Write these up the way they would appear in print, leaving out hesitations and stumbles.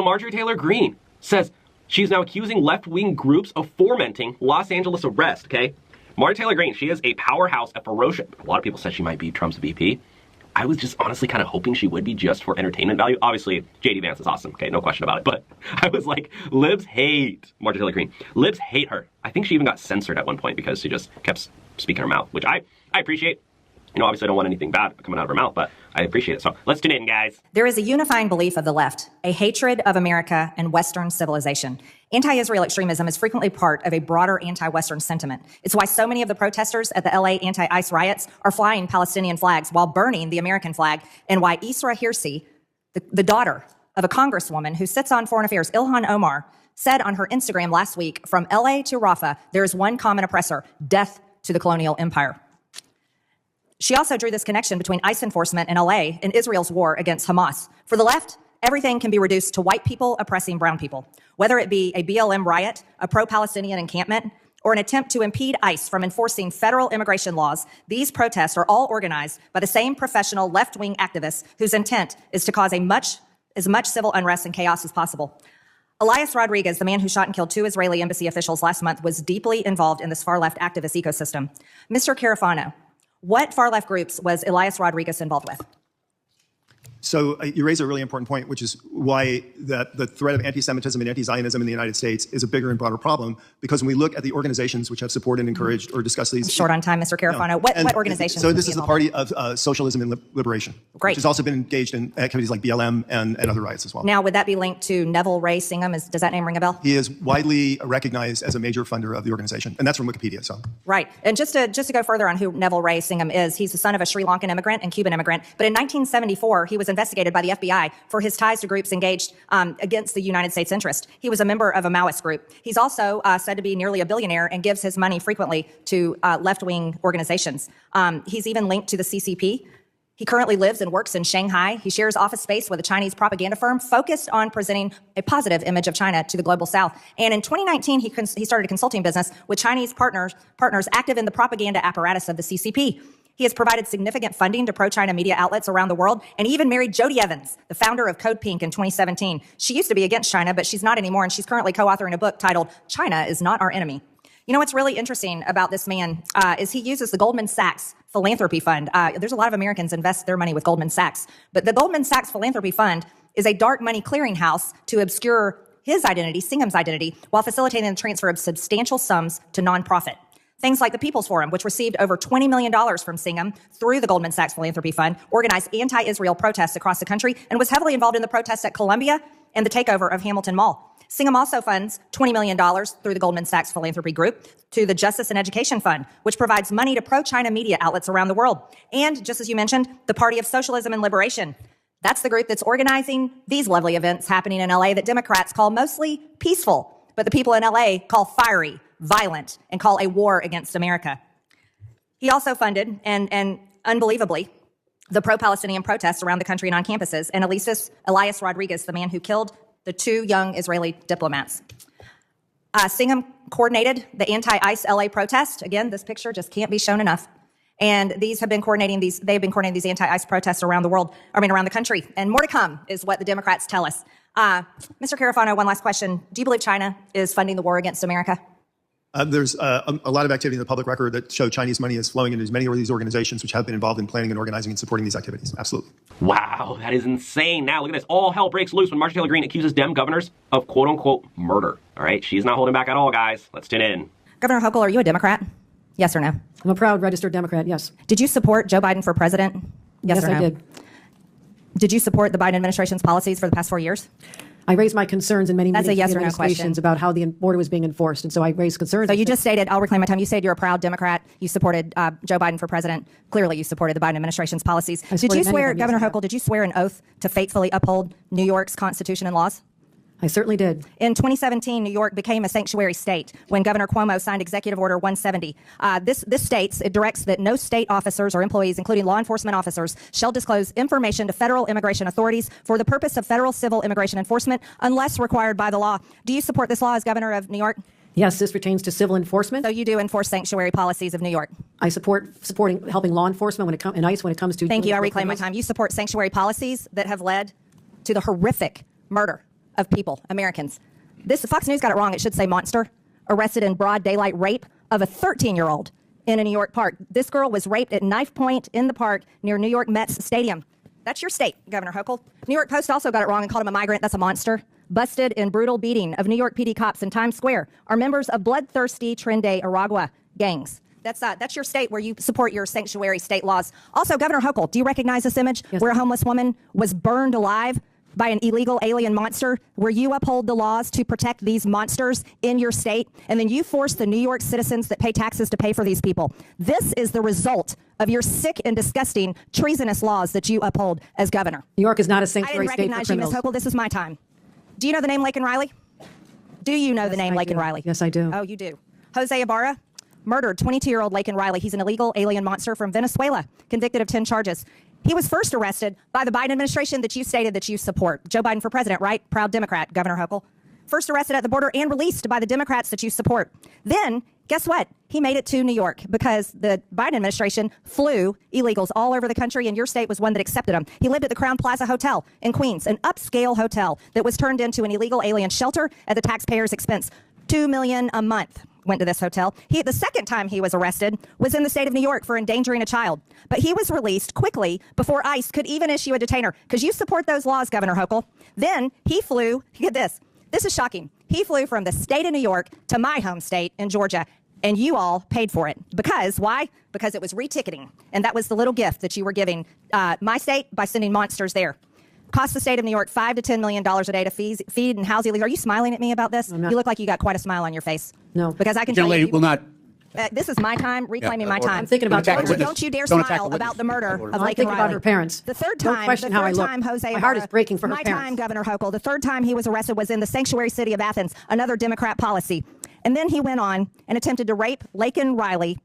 Marjorie Taylor Green says she's now accusing left-wing groups of fomenting Los Angeles arrest, okay? Marjorie Taylor Green, she is a powerhouse, a ferocious... A lot of people said she might be Trump's VP. I was just honestly kind of hoping she would be just for entertainment value. Obviously, J.D. Vance is awesome, okay? No question about it. But I was like, libs hate Marjorie Taylor Green. Libs hate her. I think she even got censored at one point because she just kept speaking her mouth, which I appreciate. You know, obviously I don't want anything bad coming out of her mouth, but I appreciate it. So let's tune in, guys. There is a unifying belief of the left, a hatred of America and Western civilization. Anti-Israel extremism is frequently part of a broader anti-Western sentiment. It's why so many of the protesters at the LA anti-ICE riots are flying Palestinian flags while burning the American flag, and why Isra Hirsi, the daughter of a congresswoman who sits on Foreign Affairs, Ilhan Omar, said on her Instagram last week, from LA to Rafah, there is one common oppressor, death to the colonial empire. She also drew this connection between ICE enforcement in LA and Israel's war against Hamas. For the left, everything can be reduced to white people oppressing brown people. Whether it be a BLM riot, a pro-Palestinian encampment, or an attempt to impede ICE from enforcing federal immigration laws, these protests are all organized by the same professional left-wing activists whose intent is to cause as much civil unrest and chaos as possible. Elias Rodriguez, the man who shot and killed 2 Israeli embassy officials last month, was deeply involved in this far-left activist ecosystem. Mr. Carafano, what far-left groups was Elias Rodriguez involved with? So you raise a really important point, which is why that the threat of anti-Semitism and anti-Zionism in the United States is a bigger and broader problem. Because when we look at the organizations which have supported, encouraged, or discussed these... I'm short on time, Mr. Carafano. No. What organizations? So this is the Party of Socialism and Liberation, Great. which has also been engaged in activities like BLM and other riots as well. Now, would that be linked to Neville Ray Singham? Does that name ring a bell? He is widely recognized as a major funder of the organization, and that's from Wikipedia. So right. And just to go further on who Neville Ray Singham is, he's the son of a Sri Lankan immigrant and Cuban immigrant. But in 1974, he was investigated by the FBI for his ties to groups engaged against the United States interest. He was a member of a Maoist group. He's also said to be nearly a billionaire and gives his money frequently to left-wing organizations. He's even linked to the CCP. He currently lives and works in Shanghai. He shares office space with a Chinese propaganda firm focused on presenting a positive image of China to the global South. And in 2019, he started a consulting business with Chinese partners active in the propaganda apparatus of the CCP. He has provided significant funding to pro-China media outlets around the world, and he even married Jody Evans, the founder of Code Pink, in 2017. She used to be against China, but she's not anymore, and she's currently co-authoring a book titled China is Not Our Enemy. You know what's really interesting about this man is he uses the Goldman Sachs Philanthropy Fund. There's a lot of Americans invest their money with Goldman Sachs, but the Goldman Sachs Philanthropy Fund is a dark money clearinghouse to obscure his identity, Singham's identity, while facilitating the transfer of substantial sums to nonprofit. Things like the People's Forum, which received over $20 million from Singham through the Goldman Sachs Philanthropy Fund, organized anti-Israel protests across the country, and was heavily involved in the protests at Columbia and the takeover of Hamilton Mall. Singham also funds $20 million through the Goldman Sachs Philanthropy Group to the Justice and Education Fund, which provides money to pro-China media outlets around the world. And, just as you mentioned, the Party of Socialism and Liberation. That's the group that's organizing these lovely events happening in LA that Democrats call mostly peaceful, but the people in LA call fiery, violent, and call a war against America. He also funded, and unbelievably, the pro-Palestinian protests around the country and on campuses, and Elias Rodriguez, the man who killed the 2 young Israeli diplomats. Singham coordinated the anti-ICE LA protest. Again, this picture just can't be shown enough. And they've been coordinating these anti-ICE protests around the country. And more to come is what the Democrats tell us. Mr. Carafano, one last question. Do you believe China is funding the war against America? There's a lot of activity in the public record that show Chinese money is flowing into many of these organizations which have been involved in planning and organizing and supporting these activities. Absolutely. Wow, that is insane. Now, look at this. All hell breaks loose when Marjorie Taylor Green accuses Dem governors of quote-unquote murder. All right, she's not holding back at all, guys. Let's tune in. Governor Hochul, are you a Democrat? Yes or no? I'm a proud registered Democrat, yes. Did you support Joe Biden for president? Yes or no? I did. Did you support the Biden administration's policies for the past 4 years? I raised my concerns in many That's a yes or no administrations question. about how the border was being enforced, and so I raised concerns. So you just stated, I'll reclaim my time, you said you're a proud Democrat, you supported Joe Biden for president. Clearly you supported the Biden administration's policies. Did you swear, Governor Hochul, did you swear an oath to faithfully uphold New York's Constitution and laws? I certainly did. In 2017, New York became a sanctuary state when Governor Cuomo signed Executive Order 170. This states, it directs that no state officers or employees, including law enforcement officers, shall disclose information to federal immigration authorities for the purpose of federal civil immigration enforcement unless required by the law. Do you support this law as governor of New York? Yes, this pertains to civil enforcement. So you do enforce sanctuary policies of New York? I supporting helping law enforcement and ICE when it comes to... Thank you. I reclaim my time. You support sanctuary policies that have led to the horrific murder of people, Americans. This Fox News got it wrong. It should say monster. Arrested in broad daylight rape of a 13-year-old in a New York park. This girl was raped at knife point in the park near New York Mets Stadium. That's your state, Governor Hochul. New York Post also got it wrong and called him a migrant. That's a monster. Busted in brutal beating of New York PD cops in Times Square are members of bloodthirsty Tren Aragua gangs. That's your state where you support your sanctuary state laws. Also, Governor Hochul, do you recognize this image where a homeless woman was burned alive by an illegal alien monster, where you uphold the laws to protect these monsters in your state, and then you force the New York citizens that pay taxes to pay for these people? This is the result of your sick and disgusting treasonous laws that you uphold as governor. New York is not a I sanctuary didn't state for recognize you, Ms. criminals. Hochul. This is my time. Do you know the name Laken Riley? Do you know the name I Laken do. Riley? Yes, I do. Oh, you do. Jose Ibarra murdered 22-year-old Laken Riley. He's an illegal alien monster from Venezuela, convicted of 10 charges. He was first arrested by the Biden administration that you stated that you support. Joe Biden for president, right? Proud Democrat, Governor Hochul. First arrested at the border and released by the Democrats that you support. Then, guess what? He made it to New York because the Biden administration flew illegals all over the country, and your state was one that accepted them. He lived at the Crown Plaza Hotel in Queens, an upscale hotel that was turned into an illegal alien shelter at the taxpayers' expense. $2 million a month went to this hotel. The second time he was arrested was in the state of New York for endangering a child. But he was released quickly before ICE could even issue a detainer, because you support those laws, Governor Hochul. Then he flew, get this is shocking. He flew from the state of New York to my home state in Georgia, and you all paid for it. Because, why? Because it was reticketing. And that was the little gift that you were giving my state by sending monsters there. Cost the state of New York $5 to $10 million a day to feed and house illegals. Are you smiling at me about this? You look like you got quite a smile on your face. No. Because I can The tell you. gentlelady will not. This is my time, reclaiming my time. I'm thinking about Don't you dare Don't attack smile the witness. about the murder of I'm Laken thinking Riley. about her parents. The third Don't time, question the how I third look. time Jose My heart Ibarra- is breaking for her my parents. time, Governor Hochul. The third time he was arrested was in the sanctuary city of Athens, another Democrat policy. And then he went on and attempted to rape Laken Riley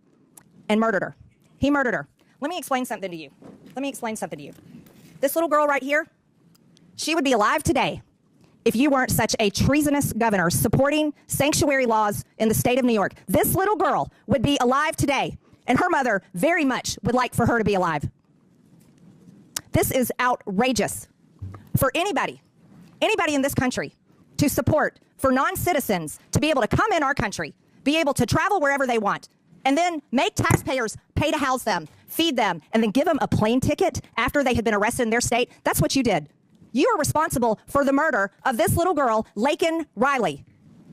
and murdered her. He murdered her. Let me explain something to you. This little girl right here, she would be alive today if you weren't such a treasonous governor supporting sanctuary laws in the state of New York. This little girl would be alive today, and her mother very much would like for her to be alive. This is outrageous for anybody in this country to support, for non-citizens to be able to come in our country, be able to travel wherever they want, and then make taxpayers pay to house them, feed them, and then give them a plane ticket after they had been arrested in their state. That's what you did. You are responsible for the murder of this little girl, Laken Riley.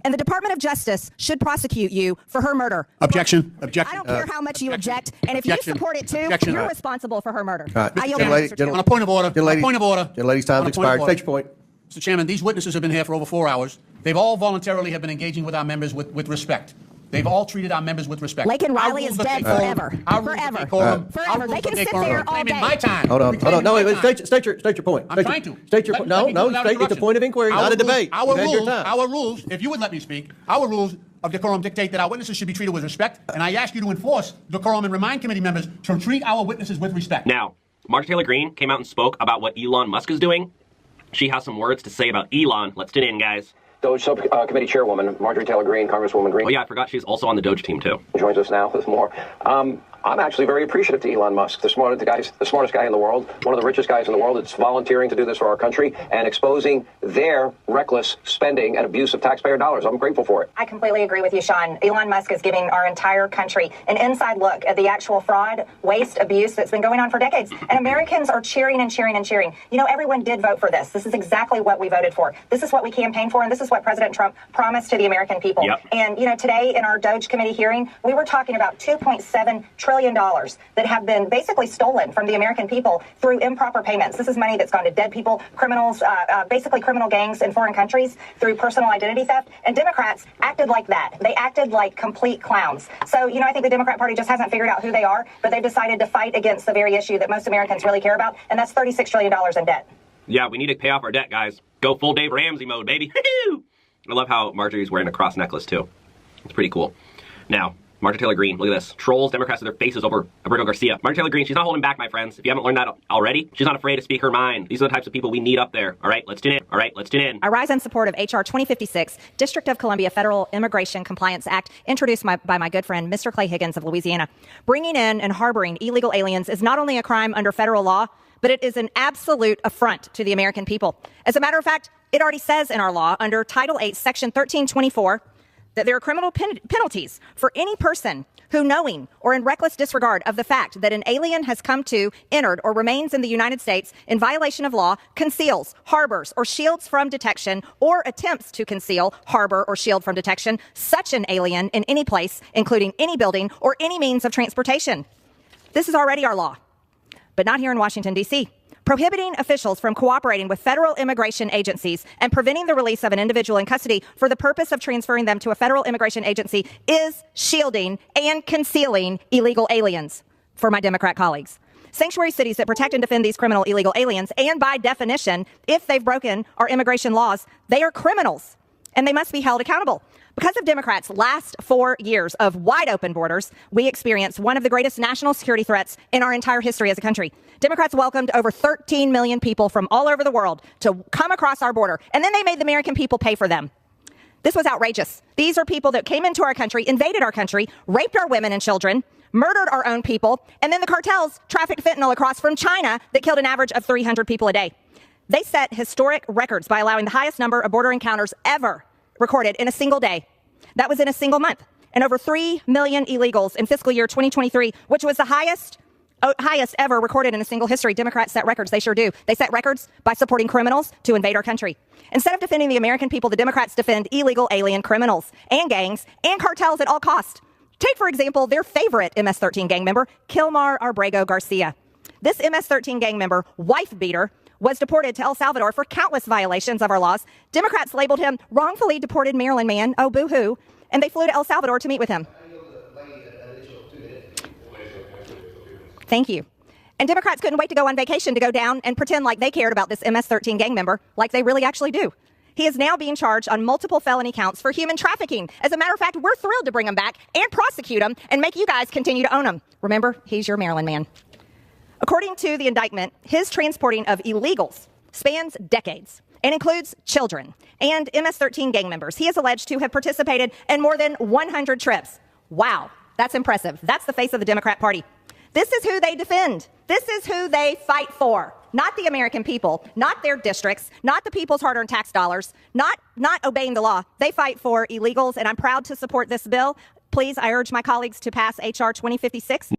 And the Department of Justice should prosecute you for her murder. Objection. I don't care how much you object. And if Objection. you support it too, Objection. you're responsible for her murder. Right. I yield Gentlelady- my answer to you. On a point of order. Gentlelady- Point of order. Gentlelady's time's On a point of expired. order. State your point. Mr. Chairman, these witnesses have been here for over 4 hours. They've all voluntarily have been engaging with our members with respect. They've all treated our members with respect. Laken Our Riley rules is of dead decorum- forever. Our rules of Forever. decorum- Forever. our They rules can of sit decorum there all reclaiming day. my time. Hold on. No, wait. Reclaiming my time. State your point. I'm trying to. State your Let- point. let me do No. without It's a interruption. point of inquiry, Our not a rules- debate. Our You've had your rules, time. our rules, if you would let me speak, our rules of decorum dictate that our witnesses should be treated with respect, and I ask you to enforce decorum and remind committee members to treat our witnesses with respect. Now, Marjorie Taylor Green came out and spoke about what Elon Musk is doing. She has some words to say about Elon. Let's tune in, guys. Doge Subcommittee Chairwoman Marjorie Taylor Green, Congresswoman Green, Oh, yeah, I forgot she's also on the Doge team, too. joins us now with more. I'm actually very appreciative to Elon Musk, the smartest guy in the world, one of the richest guys in the world. It's volunteering to do this for our country and exposing their reckless spending and abuse of taxpayer dollars. I'm grateful for it. I completely agree with you, Sean. Elon Musk is giving our entire country an inside look at the actual fraud, waste, abuse that's been going on for decades. And Americans are cheering and cheering and cheering. You know, everyone did vote for this. This is exactly what we voted for. This is what we campaigned for, and this is what President Trump promised to the American people. Yep. And, you know, today in our Doge Committee hearing, we were talking about $2.7 trillion that have been basically stolen from the American people through improper payments. This is money that's gone to dead people, criminals, basically criminal gangs in foreign countries through personal identity theft. And Democrats acted like that. They acted like complete clowns. So, you know, I think the Democrat Party just hasn't figured out who they are, but they've decided to fight against the very issue that most Americans really care about, and that's $36 trillion in debt. Yeah, we need to pay off our debt, guys. Go full Dave Ramsey mode, baby. I love how Marjorie's wearing a cross necklace, too. It's pretty cool. Now, Marjorie Taylor Green, look at this. Trolls Democrats with their faces over Alberto Garcia. Marjorie Taylor Green, she's not holding back, my friends. If you haven't learned that already, she's not afraid to speak her mind. These are the types of people we need up there. All right, let's tune in. I rise in support of H.R. 2056, District of Columbia Federal Immigration Compliance Act, introduced by my good friend, Mr. Clay Higgins of Louisiana. Bringing in and harboring illegal aliens is not only a crime under federal law, but it is an absolute affront to the American people. As a matter of fact, It already says in our law under Title 8, Section 1324, that there are criminal penalties for any person who, knowing or in reckless disregard of the fact that an alien has come to, entered, or remains in the United States in violation of law, conceals, harbors, or shields from detection, or attempts to conceal, harbor, or shield from detection such an alien in any place, including any building or any means of transportation. This is already our law, but not here in Washington, D.C. Prohibiting officials from cooperating with federal immigration agencies and preventing the release of an individual in custody for the purpose of transferring them to a federal immigration agency is shielding and concealing illegal aliens for my Democrat colleagues. Sanctuary cities that protect and defend these criminal illegal aliens, and by definition, if they've broken our immigration laws, they are criminals and they must be held accountable. Because of Democrats' last 4 years of wide open borders, we experienced one of the greatest national security threats in our entire history as a country. Democrats welcomed over 13 million people from all over the world to come across our border, and then they made the American people pay for them. This was outrageous. These are people that came into our country, invaded our country, raped our women and children, murdered our own people, and then the cartels trafficked fentanyl across from China that killed an average of 300 people a day. They set historic records by allowing the highest number of border encounters ever recorded in a single day. That was in a single month. And over 3 million illegals in fiscal year 2023, which was the highest ever recorded in a single history. Democrats set records. They sure do. They set records by supporting criminals to invade our country. Instead of defending the American people, the Democrats defend illegal alien criminals and gangs and cartels at all costs. Take, for example, their favorite MS-13 gang member, Kilmar Arbrego Garcia. This MS-13 gang member, wife beater, was deported to El Salvador for countless violations of our laws. Democrats labeled him wrongfully deported Maryland man, oh boo-hoo, and they flew to El Salvador to meet with him. Thank you. And Democrats couldn't wait to go on vacation to go down and pretend like they cared about this MS-13 gang member, like they really actually do. He is now being charged on multiple felony counts for human trafficking. As a matter of fact, we're thrilled to bring him back and prosecute him and make you guys continue to own him. Remember, he's your Maryland man. According to the indictment, his transporting of illegals spans decades and includes children and MS-13 gang members. He is alleged to have participated in more than 100 trips. Wow, that's impressive. That's the face of the Democrat Party. This is who they defend. This is who they fight for. Not the American people, not their districts, not the people's hard-earned tax dollars, not obeying the law. They fight for illegals, and I'm proud to support this bill. Please, I urge my colleagues to pass H.R. 2056.